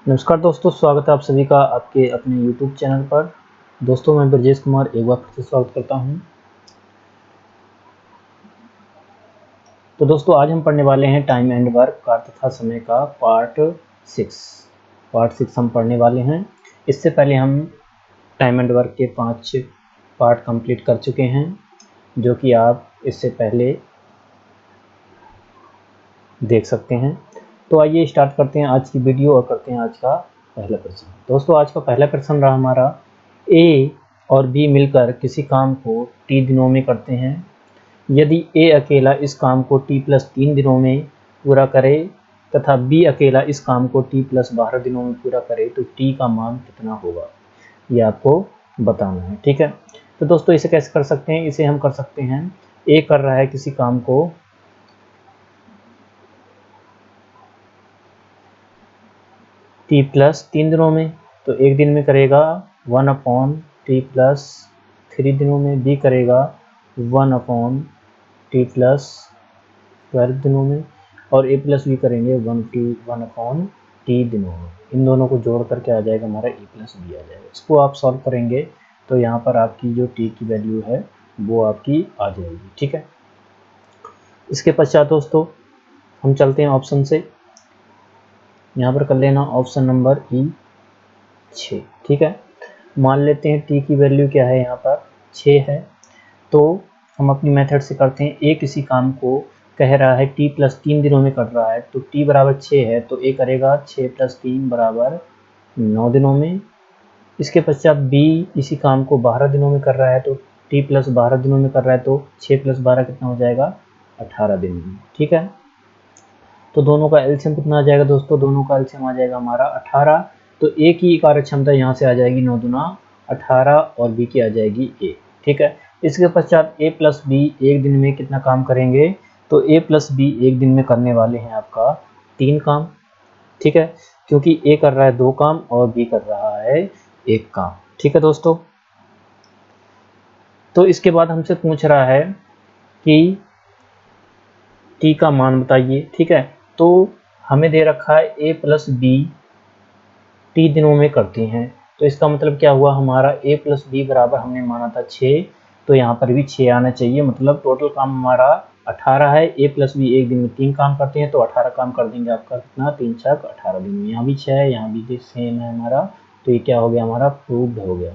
नमस्कार दोस्तों, स्वागत है आप सभी का आपके अपने YouTube चैनल पर। दोस्तों, मैं ब्रजेश कुमार एक बार फिर से स्वागत करता हूं। तो दोस्तों, आज हम पढ़ने वाले हैं टाइम एंड वर्क कार्य तथा समय का पार्ट 6 हम पढ़ने वाले हैं। इससे पहले हम टाइम एंड वर्क के 5 पार्ट कंप्लीट कर चुके हैं, जो कि आप इससे पहले देख सकते हैं। तो आइए स्टार्ट करते हैं आज की वीडियो और करते हैं आज का पहला प्रश्न। दोस्तों, आज का पहला प्रश्न रहा हमारा, ए और बी मिलकर किसी काम को टी दिनों में करते हैं। यदि ए अकेला इस काम को t+3 दिनों में पूरा करे तथा बी अकेला इस काम को t+12 दिनों में पूरा करे तो टी का मान कितना होगा, ये आपको बताना है। ठीक है, तो दोस्तों इसे कैसे कर सकते हैं? इसे हम कर सकते हैं, ए कर रहा है किसी काम को t+3 दिनों में, तो एक दिन में करेगा 1/t+3 दिनों में। बी करेगा 1/t+12 दिनों में, और ए प्लस बी करेंगे 1/t दिनों में। इन दोनों को जोड़ करके आ जाएगा हमारा ए प्लस बी आ जाएगा। इसको आप सॉल्व करेंगे तो यहाँ पर आपकी जो टी की वैल्यू है वो आपकी आ जाएगी। ठीक है, इसके पश्चात दोस्तों हम चलते हैं ऑप्शन से। यहाँ पर कर लेना ऑप्शन नंबर ई 6। ठीक है, मान लेते हैं टी की वैल्यू क्या है, यहाँ पर 6 है। तो हम अपनी मेथड से करते हैं, ए किसी काम को कह रहा है t+3 दिनों में कर रहा है, तो t बराबर 6 है, तो ए करेगा 6+3 बराबर 9 दिनों में। इसके पश्चात बी इसी काम को 12 दिनों में कर रहा है, तो t+12 दिनों में कर रहा है, तो 6+12 कितना हो जाएगा, 18 दिन में। ठीक है, तो दोनों का एलसीएम कितना आ जाएगा दोस्तों? दोनों का एलसीएम आ जाएगा हमारा 18। तो ए की कार्य क्षमता यहाँ से आ जाएगी 9 दूना 18 और बी की आ जाएगी ए। ठीक है, इसके पश्चात ए प्लस बी एक दिन में कितना काम करेंगे, तो ए प्लस बी एक दिन में करने वाले हैं आपका 3 काम। ठीक है, क्योंकि ए कर रहा है 2 काम और बी कर रहा है 1 काम। ठीक है दोस्तों, तो इसके बाद हमसे पूछ रहा है कि टी का मान बताइए। ठीक है, तो हमें दे रखा है ए प्लस बी टी दिनों में करती हैं, तो इसका मतलब क्या हुआ, हमारा ए प्लस बी बराबर हमने माना था 6, तो यहाँ पर भी 6 आना चाहिए। मतलब टोटल काम हमारा 18 है। ए प्लस बी एक दिन में 3 काम करते हैं, तो 18 काम कर देंगे आपका कितना, 3 छक 18 दिन में। यहाँ भी 6 है, यहाँ भी सेम है हमारा, तो ये क्या हो गया हमारा, प्रूव्ड हो गया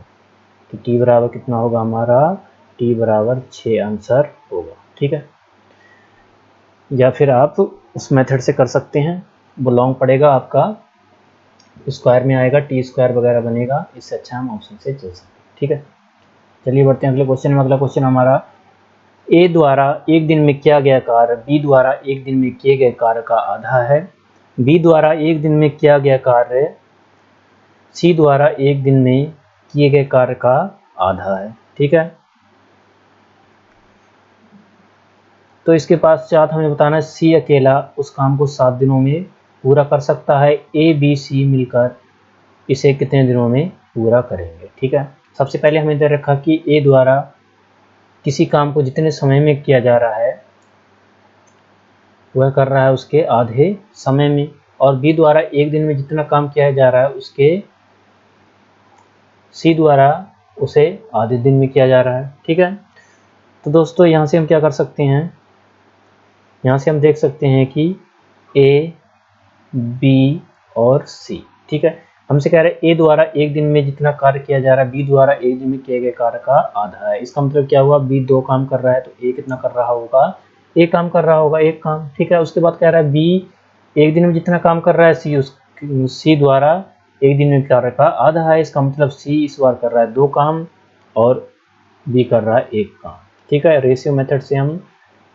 कि टी बराबर कितना होगा हमारा, टी बराबर 6 आंसर होगा। ठीक है, या फिर आप उस मेथड से कर सकते हैं, वो लॉन्ग पड़ेगा आपका, स्क्वायर में आएगा, टी स्क्वायर वगैरह बनेगा, इससे अच्छा हम ऑप्शन से चल सकते हैं। ठीक है, चलिए बढ़ते हैं अगले क्वेश्चन में। अगला क्वेश्चन हमारा, ए द्वारा एक दिन में किया गया कार्य बी द्वारा एक दिन में किए गए कार्य का आधा है। बी द्वारा एक दिन में किया गया कार्य सी द्वारा एक दिन में किए गए कार्य का आधा है। ठीक है, तो इसके पश्चात हमें बताना है सी अकेला उस काम को 7 दिनों में पूरा कर सकता है। ए बी सी मिलकर इसे कितने दिनों में पूरा करेंगे। ठीक है, सबसे पहले हमें दे रखा कि ए द्वारा किसी काम को जितने समय में किया जा रहा है वह कर रहा है उसके आधे समय में, और बी द्वारा एक दिन में जितना काम किया जा रहा है उसके सी द्वारा उसे आधे दिन में किया जा रहा है। ठीक है, तो दोस्तों यहाँ से हम क्या कर सकते हैं, यहाँ से हम देख सकते हैं कि ए बी और सी। ठीक है, हमसे कह रहे हैं ए द्वारा एक दिन में जितना कार्य किया जा रहा है बी द्वारा एक दिन में किए गए कार्य का आधा है। इसका मतलब क्या हुआ, बी 2 काम कर रहा है, तो ए कितना कर रहा होगा, एक काम कर रहा होगा, 1 काम। ठीक है, उसके बाद कह रहा है बी एक दिन में जितना काम कर रहा है सी द्वारा एक दिन में कार्य का आधा है। इसका मतलब सी इस बार कर रहा है 2 काम और बी कर रहा है 1 काम। ठीक है, रेशियो मेथड से हम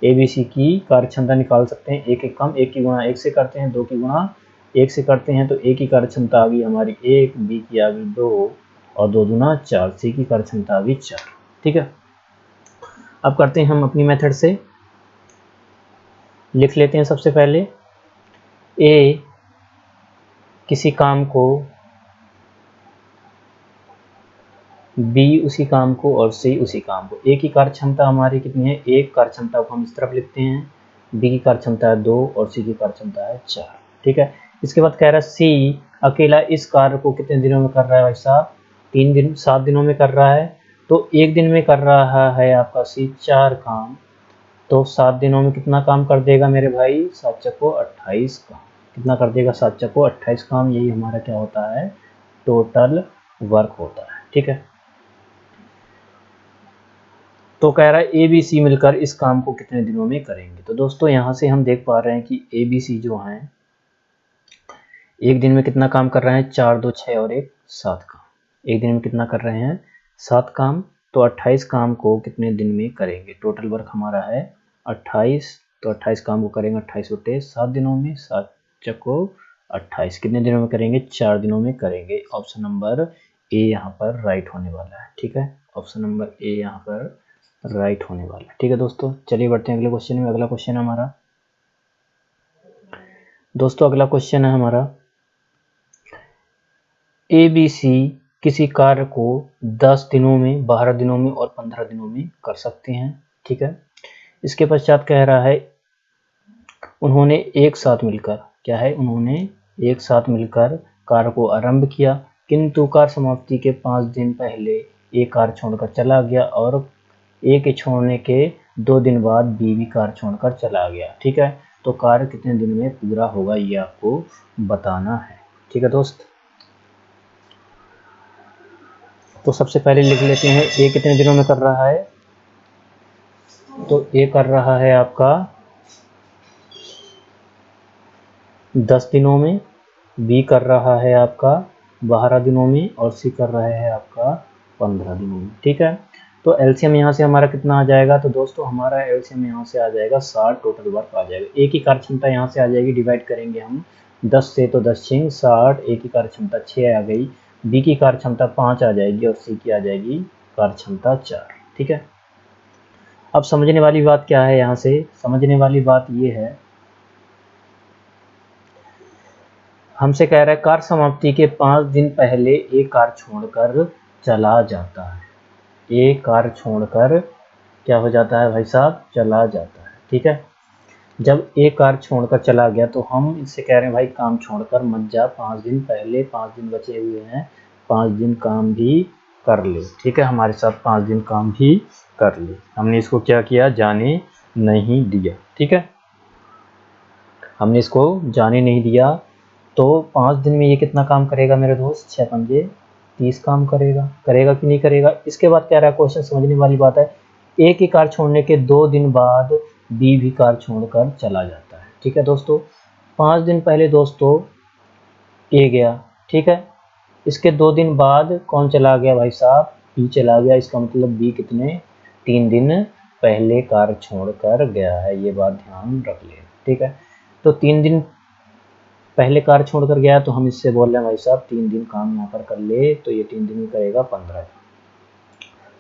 ए बी सी की कार्य क्षमता निकाल सकते हैं। एक काम, एक की गुणा 1 से करते हैं, 2 की गुणा 1 से करते हैं, तो ए की कार्य क्षमता आ गई हमारी 1, बी की आ गई 2 और 2 दूना 4, सी की कार्य क्षमता आ गई 4। ठीक है, अब करते हैं हम अपनी मेथड से, लिख लेते हैं सबसे पहले, ए किसी काम को बी उसी काम को और सी उसी काम को। ए की कार्य क्षमता हमारी कितनी है, 1, कार्य क्षमता को हम इस तरफ लिखते हैं, बी की कार्य क्षमता है 2 और सी की कार्य क्षमता है 4। ठीक है, इसके बाद कह रहा है सी अकेला इस कार्य को कितने दिनों में कर रहा है भाई साहब? 3 दिन 7 दिनों में कर रहा है। तो एक दिन में कर रहा है आपका सी 4 काम, तो 7 दिनों में कितना काम कर देगा मेरे भाई? 7 चक्को 28 काम। कितना कर देगा? 7 चक्को 28 काम। यही हमारा क्या होता है? टोटल वर्क होता है। ठीक है, तो कह रहा है ए बी सी मिलकर इस काम को कितने दिनों में करेंगे। तो दोस्तों यहाँ से हम देख पा रहे हैं कि ए बी सी जो हैं एक दिन में कितना काम कर रहे हैं? 4 2 6 और 1 7 काम। एक दिन में कितना कर रहे हैं? 7 काम। तो 28 काम को कितने दिन में करेंगे? टोटल वर्क हमारा है 28, तो 28 काम को करेंगे 28 बटे 7 दिनों में। 7 चक्को 28 कितने दिनों में करेंगे? 4 दिनों में करेंगे। ऑप्शन नंबर ए यहाँ पर राइट होने वाला है। ठीक है, ऑप्शन नंबर ए यहाँ पर राइट होने वाला है। ठीक है दोस्तों, चलिए बढ़ते हैं अगले क्वेश्चन में। अगला क्वेश्चन है हमारा दोस्तों, अगला क्वेश्चन है हमारा ए बी सी किसी कार्य को 10 दिनों में, 12 दिनों में और 15 दिनों में कर सकते हैं। ठीक है, इसके पश्चात कह रहा है उन्होंने एक साथ मिलकर, क्या है? उन्होंने एक साथ मिलकर कार्य को आरंभ किया, किंतु कार्य समाप्ति के 5 दिन पहले ए कार्य छोड़कर चला गया और ए के छोड़ने के 2 दिन बाद बी भी कार्य छोड़कर चला गया। ठीक है, तो कार्य कितने दिन में पूरा होगा ये आपको बताना है। ठीक है दोस्त, तो सबसे पहले लिख लेते हैं ए कितने दिनों में कर रहा है। तो ए कर रहा है आपका 10 दिनों में, बी कर रहा है आपका 12 दिनों में और सी कर रहा है आपका 15 दिनों में। ठीक है, तो एलसीएम यहाँ से हमारा कितना आ जाएगा? तो दोस्तों हमारा एलसीएम यहाँ से आ जाएगा 60, टोटल वर्क आ जाएगा। ए की कार्य क्षमता यहाँ से आ जाएगी, डिवाइड करेंगे हम 10 से, तो 10 6 60। ए की कार्य क्षमता 6 आ गई, बी की कार्य क्षमता 5 आ जाएगी और सी की आ जाएगी कार्य क्षमता 4। ठीक है, अब समझने वाली बात क्या है? यहाँ से समझने वाली बात ये है, हमसे कह रहा है कार्य समाप्ति के 5 दिन पहले एक कार्य छोड़कर चला जाता है। एक कार्य छोड़कर क्या हो जाता है भाई साहब? चला जाता है। ठीक है, जब एक कार्य छोड़कर चला गया तो हम इससे कह रहे हैं भाई काम छोड़कर मत जा, 5 दिन पहले, 5 दिन बचे हुए हैं, 5 दिन काम भी कर ले। ठीक है, हमारे साथ 5 दिन काम भी कर ले। हमने इसको क्या किया? जाने नहीं दिया। ठीक है, हमने इसको जाने नहीं दिया। तो 5 दिन में ये कितना काम करेगा मेरे दोस्त? 6 पंजे 30 काम करेगा। करेगा कि नहीं करेगा? इसके बाद क्या रहा क्वेश्चन, समझने वाली बात है, ए की कार छोड़ने के 2 दिन बाद बी भी कार छोड़कर चला जाता है। ठीक है दोस्तों, 5 दिन पहले दोस्तों ए गया। ठीक है, इसके 2 दिन बाद कौन चला गया भाई साहब? बी चला गया। इसका मतलब बी कितने? 3 दिन पहले कार छोड़कर गया है, ये बात ध्यान रख लेना। ठीक है, तो 3 दिन पहले कार छोड़कर गया, तो हम इससे बोल रहे हैं भाई साहब 3 दिन काम यहाँ पर कर ले, तो ये 3 दिन में करेगा 15।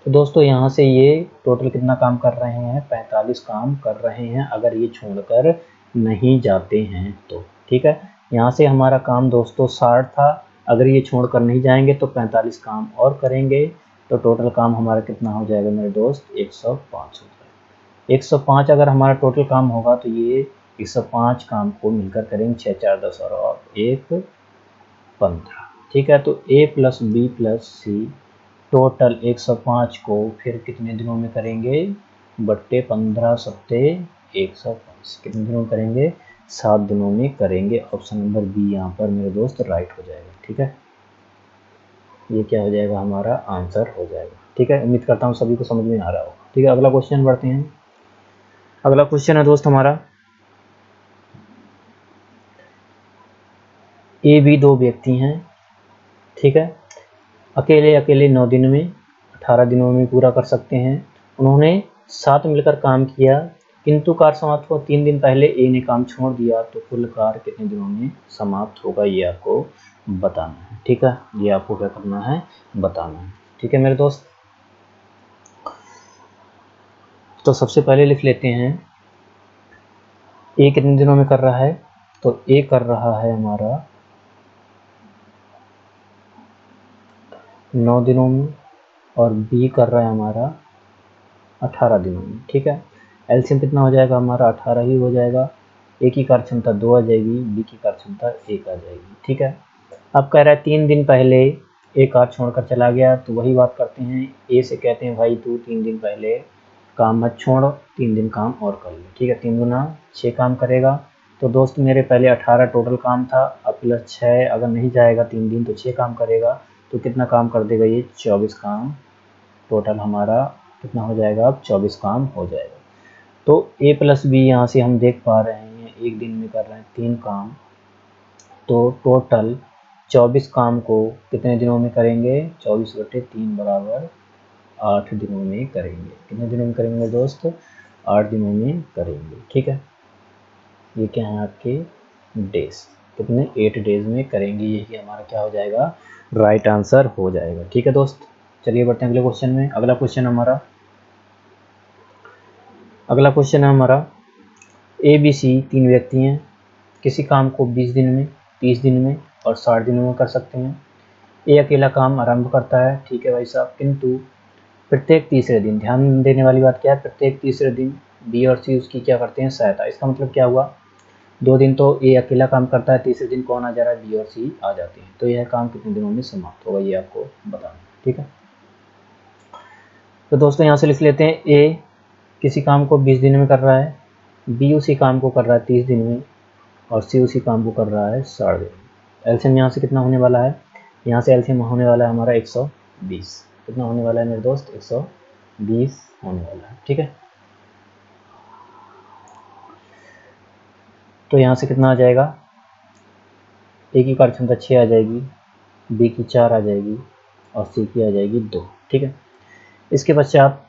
तो दोस्तों यहाँ से ये टोटल कितना काम कर रहे हैं? 45 काम कर रहे हैं, अगर ये छोड़कर नहीं जाते हैं तो। ठीक है, यहाँ से हमारा काम दोस्तों 60 था, अगर ये छोड़कर नहीं जाएंगे तो 45 काम और करेंगे, तो टोटल काम हमारा कितना हो जाएगा मेरे दोस्त? 105 हो जाएगा। 105 अगर हमारा टोटल काम होगा तो ये 105 काम को मिलकर करेंगे, 6 4 10 और 1 15। ठीक है, तो ए प्लस बी प्लस सी टोटल 105 को फिर कितने दिनों में करेंगे? बट्टे 15 सत्ते 105 कितने दिनों में करेंगे? 7 दिनों में करेंगे। ऑप्शन नंबर बी यहाँ पर मेरे दोस्त राइट हो जाएगा। ठीक है, ये क्या हो जाएगा? हमारा आंसर हो जाएगा। ठीक है, उम्मीद करता हूँ सभी को समझ में आ रहा होगा। ठीक है, अगला क्वेश्चन बढ़ते हैं। अगला क्वेश्चन है दोस्त हमारा, ए बी 2 व्यक्ति हैं। ठीक है, अकेले अकेले 9 दिन में, 18 दिनों में पूरा कर सकते हैं। उन्होंने साथ मिलकर काम किया, किंतु कार्य समाप्त हो 3 दिन पहले ए ने काम छोड़ दिया, तो कुल कार्य कितने दिनों में समाप्त होगा ये आपको बताना है। ठीक है, ये आपको क्या करना है? बताना है। ठीक है मेरे दोस्त, तो सबसे पहले लिख लेते हैं ए कितने दिनों में कर रहा है। तो ए कर रहा है हमारा 9 दिनों में और बी कर रहा है हमारा 18 दिनों में। ठीक है, एलसीएम कितना हो जाएगा हमारा? 18 ही हो जाएगा। ए की कार्य क्षमता 2 आ जाएगी, बी की कार्य क्षमता 1 आ जाएगी। ठीक है, अब कह रहा है 3 दिन पहले ए कार छोड़कर चला गया, तो वही बात करते हैं, ए से कहते हैं भाई तू 3 दिन पहले काम मत छोड़, 3 दिन काम और कर ले, ठीक है। 3 गुना 6 काम करेगा। तो दोस्त मेरे पहले 18 टोटल काम था, अब प्लस 6 अगर नहीं जाएगा 3 दिन तो 6 काम करेगा, तो कितना काम कर देगा ये 24 काम। टोटल हमारा कितना हो जाएगा, अब 24 काम हो जाएगा। तो ए प्लस बी यहाँ से हम देख पा रहे हैं एक दिन में कर रहे हैं 3 काम, तो टोटल 24 काम को कितने दिनों में करेंगे, 24/3 बराबर 8 दिनों में करेंगे। कितने दिनों में करेंगे दोस्त, 8 दिनों में करेंगे, ठीक है। ये क्या है आपके डेज, कितने 8 डेज में करेंगे, यही हमारा क्या हो जाएगा, राइट आंसर हो जाएगा, ठीक है दोस्त। चलिए बढ़ते हैं अगले क्वेश्चन में। अगला क्वेश्चन हमारा ए बी सी 3 व्यक्ति हैं, किसी काम को 20 दिन में, 30 दिन में और 60 दिनों में कर सकते हैं। ए अकेला काम आरंभ करता है, ठीक है भाई साहब, किंतु प्रत्येक तीसरे दिन, ध्यान देने वाली बात क्या है, प्रत्येक तीसरे दिन बी और सी उसकी क्या करते हैं, सहायता। इसका मतलब क्या हुआ, 2 दिन तो ए अकेला काम करता है, तीसरे दिन कौन आ जा रहा है, बी और सी आ जाते हैं। तो यह काम कितने दिनों में समाप्त होगा, ये आपको बताना, ठीक है। तो दोस्तों यहाँ से लिख लेते हैं, ए किसी काम को 20 दिन में कर रहा है, बी उसी काम को कर रहा है 30 दिन में और सी उसी काम को कर रहा है 60 दिन में। एलसीएम यहाँ से कितना होने वाला है, यहाँ से एलसीएम होने वाला है हमारा 120। कितना होने वाला है मेरे दोस्त, 120 होने वाला है, ठीक है। तो यहाँ से कितना आ जाएगा, ए की कार्यक्षमता 6 आ जाएगी, बी की 4 आ जाएगी और सी की आ जाएगी 2, ठीक है। इसके पश्चात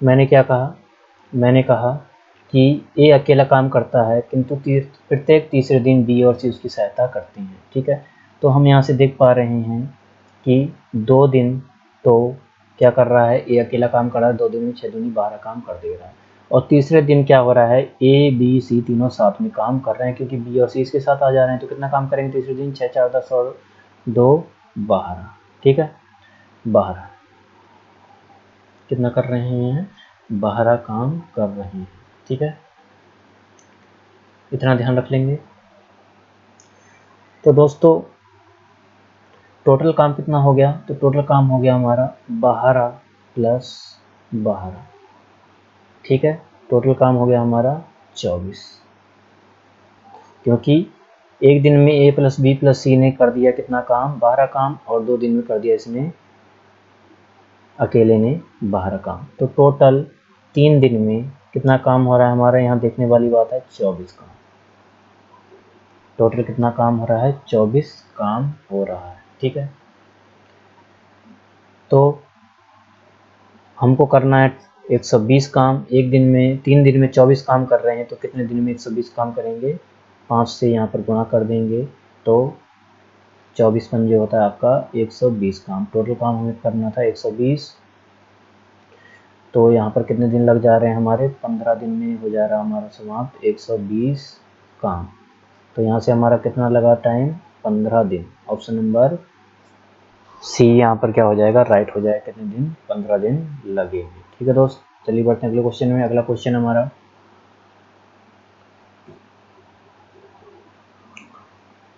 मैंने क्या कहा, मैंने कहा कि ए अकेला काम करता है किंतु प्रत्येक तीसरे दिन बी और सी उसकी सहायता करते हैं, ठीक है। तो हम यहाँ से देख पा रहे हैं कि 2 दिन तो क्या कर रहा है, ए अकेला काम कर रहा है, 2 दिन में 6 दूनी 12 काम कर दे रहा है, और तीसरे दिन क्या हो रहा है, ए बी सी तीनों साथ में काम कर रहे हैं, क्योंकि बी और सी इसके साथ आ जा रहे हैं। तो कितना काम करेंगे तीसरे दिन, 6 4 10 और 2 12, ठीक है। 12 कितना कर रहे हैं, 12 काम कर रहे हैं, ठीक है। इतना ध्यान रख लेंगे। तो दोस्तों टोटल काम कितना हो गया, तो टोटल काम हो गया हमारा 12 प्लस 12, ठीक है। टोटल काम हो गया हमारा 24, क्योंकि एक दिन में ए प्लस बी प्लस सी ने कर दिया कितना काम, 12 काम, और 2 दिन में कर दिया इसने अकेले ने 12 काम। तो टोटल 3 दिन में कितना काम हो रहा है हमारा, यहाँ देखने वाली बात है, 24 काम। टोटल कितना काम हो रहा है, 24 काम हो रहा है, ठीक है। तो हमको करना है 120 काम, एक दिन में 3 दिन में 24 काम कर रहे हैं, तो कितने दिन में 120 काम करेंगे, 5 से यहाँ पर गुणा कर देंगे, तो 24 पन जो होता है आपका 120 काम। टोटल काम हमें करना था 120, तो यहाँ पर कितने दिन लग जा रहे हैं हमारे, 15 दिन में हो जा रहा है हमारा समाप्त 120 काम। तो यहाँ से हमारा कितना लगा टाइम, 15 दिन। ऑप्शन नंबर सी यहाँ पर क्या हो जाएगा, राइट हो जाएगा, कितने दिन, 15 दिन लगेंगे, ठीक है दोस्त। चलिए बढ़ते हैं अगले क्वेश्चन में। अगला क्वेश्चन हमारा,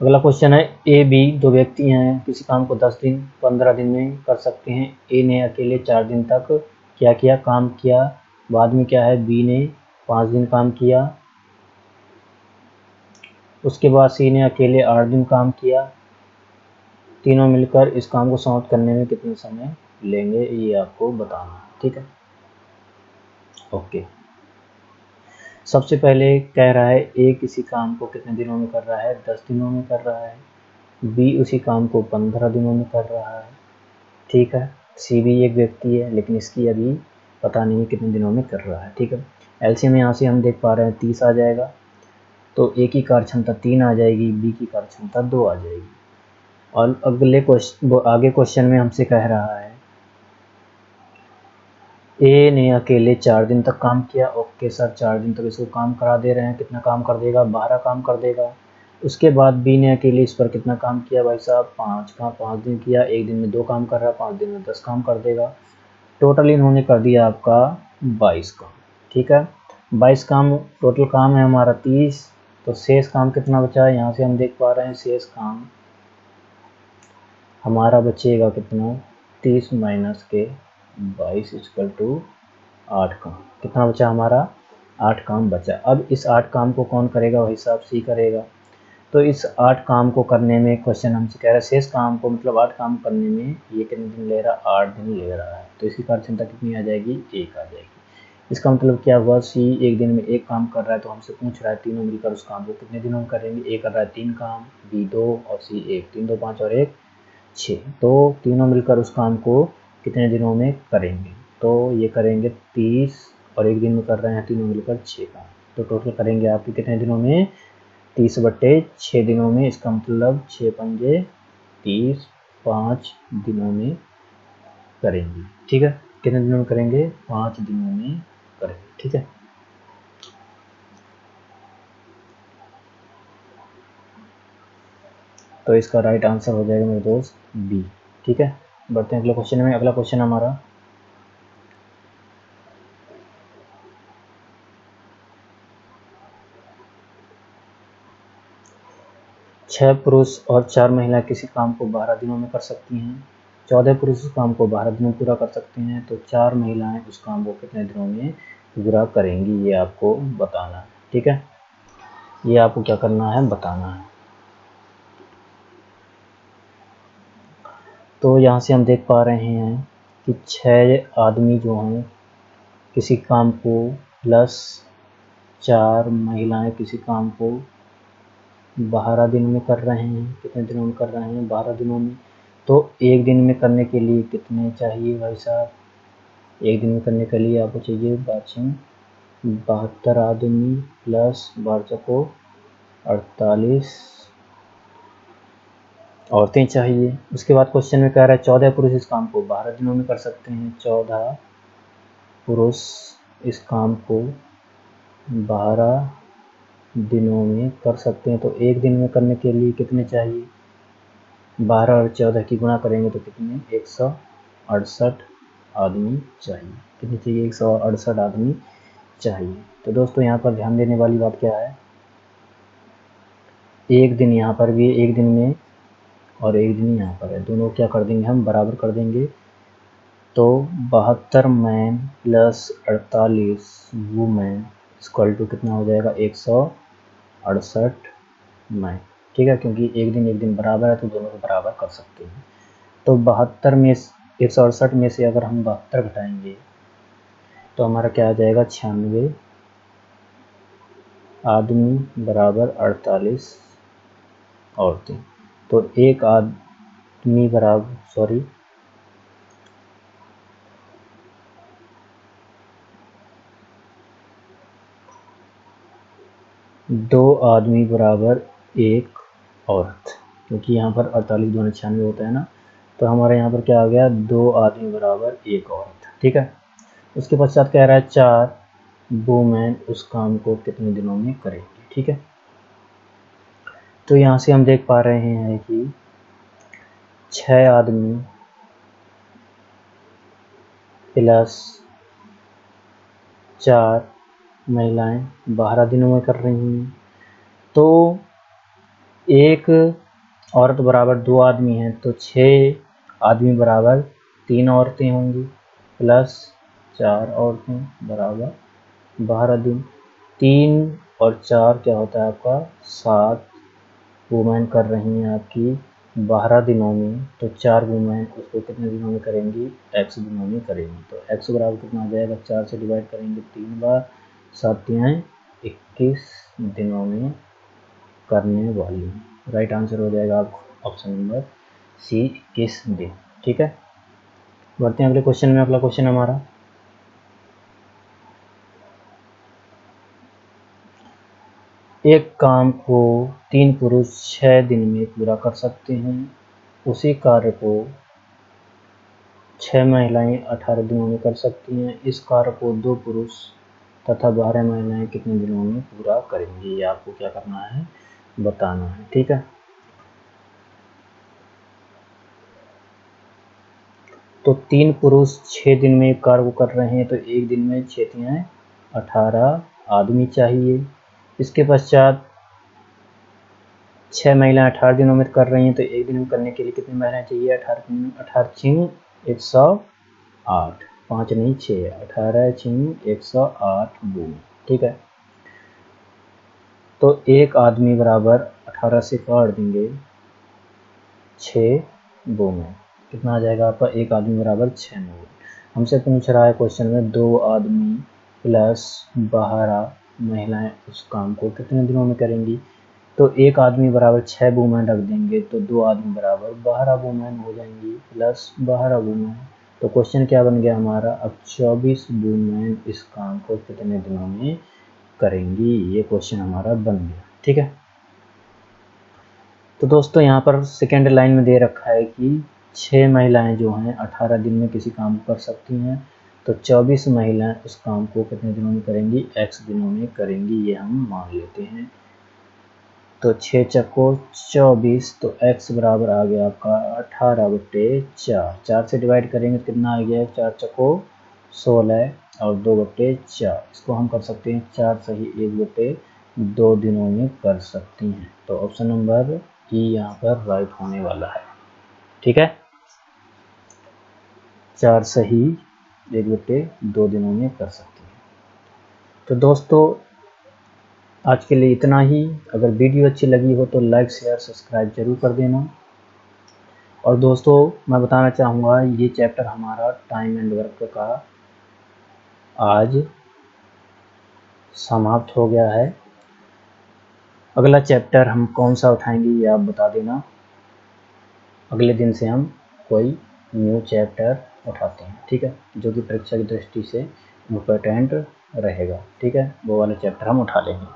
अगला क्वेश्चन है, ए बी 2 व्यक्ति हैं, किसी काम को 10 दिन 15 दिन में कर सकते हैं। ए ने अकेले 4 दिन तक क्या किया, काम किया, बाद में क्या है, बी ने 5 दिन काम किया, उसके बाद सी ने अकेले 8 दिन काम किया। तीनों मिलकर इस काम को समाप्त करने में कितना समय लेंगे, ये आपको बताना है, ठीक है। ओके, सबसे पहले कह रहा है ए किसी काम को कितने दिनों में कर रहा है, 10 दिनों में कर रहा है। बी उसी काम को 15 दिनों में कर रहा है, ठीक है। सी भी एक व्यक्ति है, लेकिन इसकी अभी पता नहीं है कितने दिनों में कर रहा है, ठीक है। एलसीएम यहाँ से हम देख पा रहे हैं 30 आ जाएगा, तो ए की कार्यक्षमता 3 आ जाएगी, बी की कार्यक्षमता 2 आ जाएगी। और आगे क्वेश्चन में हमसे कह रहा है ए ने अकेले 4 दिन तक काम किया। ओके सर, 4 दिन तक इसको काम करा दे रहे हैं, कितना काम कर देगा, 12 काम कर देगा। उसके बाद बी ने अकेले इस पर कितना काम किया भाई साहब, 5 दिन किया, एक दिन में 2 काम कर रहा है, 5 दिन में 10 काम कर देगा। टोटल इन्होंने कर दिया आपका 22 काम, ठीक है। 22 काम टोटल काम है हमारा 30, तो शेष काम कितना बचा है, यहाँ से हम देख पा रहे हैं शेष काम हमारा बचेगा कितना, 30 माइनस के 22 इक्वल टू 8 काम। कितना बचा हमारा, 8 काम बचा। अब इस 8 काम को कौन करेगा, वही हिसाब सी करेगा। तो इस 8 काम को करने में क्वेश्चन हमसे कह रहा है शेष काम को, मतलब 8 काम करने में ये कितने दिन ले रहा है, 8 दिन ले रहा है। तो इसकी कार्यक्षमता कितनी आ जाएगी, 1 आ जाएगी। इसका मतलब क्या हुआ, सी एक दिन में एक काम कर रहा है, तो हमसे पूछ रहा है तीनों मिलकर उस काम को कितने दिनों में करेंगे। ए कर रहा है 3 काम, बी 2 और सी 1, 3 2 5 और 1 6। तो तीनों मिलकर उस काम को कितने दिनों में करेंगे, तो ये करेंगे 30 और एक दिन में कर रहे हैं तीनों मिलकर 6 काम। तो टोटल करेंगे आपके कितने दिनों में, 30/6 दिनों में। इसका मतलब 6 पंजे 30, 5 दिनों में करेंगे। ठीक है, कितने दिनों में करेंगे, 5 दिनों में करेंगे। ठीक है, तो इसका राइट आंसर हो जाएगा मेरे दोस्त बी। ठीक है, बढ़ते हैं अगले क्वेश्चन में। अगला क्वेश्चन हमारा 6 पुरुष और 4 महिलाएं किसी काम को 12 दिनों में कर सकती हैं। 14 पुरुष उस काम को 12 दिनों में पूरा कर सकते हैं, तो 4 महिलाएं उस काम को कितने दिनों में पूरा करेंगी, ये आपको बताना है। ठीक है, ये आपको क्या करना है, बताना है। तो यहाँ से हम देख पा रहे हैं कि 6 आदमी जो हैं किसी काम को, प्लस 4 महिलाएं किसी काम को 12 दिन में कर रहे हैं। कितने दिनों में कर रहे हैं, 12 दिनों में। तो एक दिन में करने के लिए कितने चाहिए भाई साहब, एक दिन में करने के लिए आपको चाहिए 72 आदमी प्लस 12 को 48 औरतें चाहिए। उसके बाद क्वेश्चन में कह रहा है 14 पुरुष इस काम को 12 दिनों में कर सकते हैं। 14 पुरुष इस काम को 12 दिनों में कर सकते हैं, तो एक दिन में करने के लिए कितने चाहिए, 12 और 14 की गुणा करेंगे तो कितने, 168 आदमी चाहिए। कितने चाहिए, 168 आदमी चाहिए। तो दोस्तों यहाँ पर ध्यान देने वाली बात क्या है, एक दिन यहाँ पर भी, एक दिन में और एक दिन यहाँ पर है, दोनों क्या कर देंगे, हम बराबर कर देंगे। तो 72 man plus 48 women equal to कितना हो जाएगा, 168 मैन। ठीक है, क्योंकि एक दिन बराबर है तो दोनों को बराबर कर सकते हैं। तो 72 में 168 में से अगर हम 72 घटाएंगे तो हमारा क्या आ जाएगा, 96 आदमी बराबर 48 औरतें। तो एक आदमी बराबर, सॉरी, दो आदमी बराबर एक औरत, क्योंकि यहाँ पर 48 दूनी 96 होता है ना, तो हमारे यहाँ पर क्या आ गया, 2 आदमी बराबर एक औरत। ठीक है, उसके पश्चात कह रहा है 4 वुमेन उस काम को कितने दिनों में करेंगे। ठीक है, तो यहाँ से हम देख पा रहे हैं कि 6 आदमी प्लस 4 महिलाएं 12 दिनों में कर रही हैं। तो एक औरत बराबर 2 आदमी हैं, तो 6 आदमी बराबर 3 औरतें होंगी, प्लस 4 औरतें बराबर 12 दिन। 3 और 4 क्या होता है आपका, 7 वुमेन कर रही हैं आपकी 12 दिनों में। तो 4 वुमेन उसको कितने दिनों में करेंगी, x दिनों में करेंगी। तो x बराबर कितना आ जाएगा, 4 से डिवाइड करेंगे 3 बार, 7 तिहाई 21 दिनों में करने वाली। राइट आंसर हो जाएगा आपको ऑप्शन नंबर सी, 21 दिन। ठीक है, बढ़ते हैं अगले क्वेश्चन में। अगला क्वेश्चन हमारा एक काम को 3 पुरुष 6 दिन में पूरा कर सकते हैं, उसी कार्य को 6 महिलाएं 18 दिनों में कर सकती हैं। इस कार्य को 2 पुरुष तथा 12 महिलाएं कितने दिनों में पूरा करेंगी, ये आपको क्या करना है, बताना है। ठीक है, तो 3 पुरुष 6 दिन में एक कार्य को कर रहे हैं, तो एक दिन में 6 तिहाई 18 आदमी चाहिए। इसके पश्चात 6 महिलाएं 18 दिनों में कर रही हैं, तो एक दिन में करने के लिए कितनी महिलाएं चाहिए? 18 छिंग 108, 5 नहीं 6, 18 छिंग 108 बूम। ठीक है, तो एक आदमी बराबर 18 से काट देंगे 6 बूमें, कितना आ जाएगा आपका? एक आदमी बराबर 6 मूल। हमसे पूछ रहा है क्वेश्चन में 2 आदमी प्लस 12 महिलाएं उस काम को कितने दिनों में करेंगी? तो एक आदमी बराबर 6 वूमेन रख देंगे, तो 2 आदमी बराबर 12 वूमेन हो जाएंगी प्लस 12 वूमेन। तो क्वेश्चन क्या बन गया हमारा? अब 24 वूमेन इस काम को कितने दिनों में करेंगी, ये क्वेश्चन हमारा बन गया। ठीक है, तो दोस्तों यहाँ पर सेकेंड लाइन में दे रखा है कि 6 महिलाएं जो हैं 18 दिन में किसी काम को कर सकती हैं, तो 24 महिलाएं उस काम को कितने दिनों में करेंगी? x दिनों में करेंगी, ये हम मान लेते हैं। तो 6 चक्को 24, तो x बराबर आ गया आपका 18/4। 4 से डिवाइड करेंगे तो कितना आ गया? 4 चक्को 16 और 2/4। इसको हम कर सकते हैं 4 सही 1/2 दिनों में कर सकती हैं। तो ऑप्शन नंबर ई यहाँ पर राइट होने वाला है। ठीक है, 4 सही 1/2 दिनों में कर सकती हैं। तो दोस्तों आज के लिए इतना ही। अगर वीडियो अच्छी लगी हो तो लाइक शेयर सब्सक्राइब जरूर कर देना। और दोस्तों मैं बताना चाहूँगा, ये चैप्टर हमारा टाइम एंड वर्क का आज समाप्त हो गया है। अगला चैप्टर हम कौन सा उठाएंगे ये आप बता देना। अगले दिन से हम कोई न्यू चैप्टर उठाते हैं, ठीक है, जो कि परीक्षा की दृष्टि से इम्पोर्टेंट रहेगा। ठीक है, वो वाले चैप्टर हम उठा लेंगे।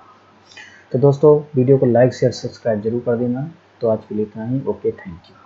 तो दोस्तों वीडियो को लाइक शेयर सब्सक्राइब जरूर कर देना। तो आज के लिए इतना ही। Okay, thank you.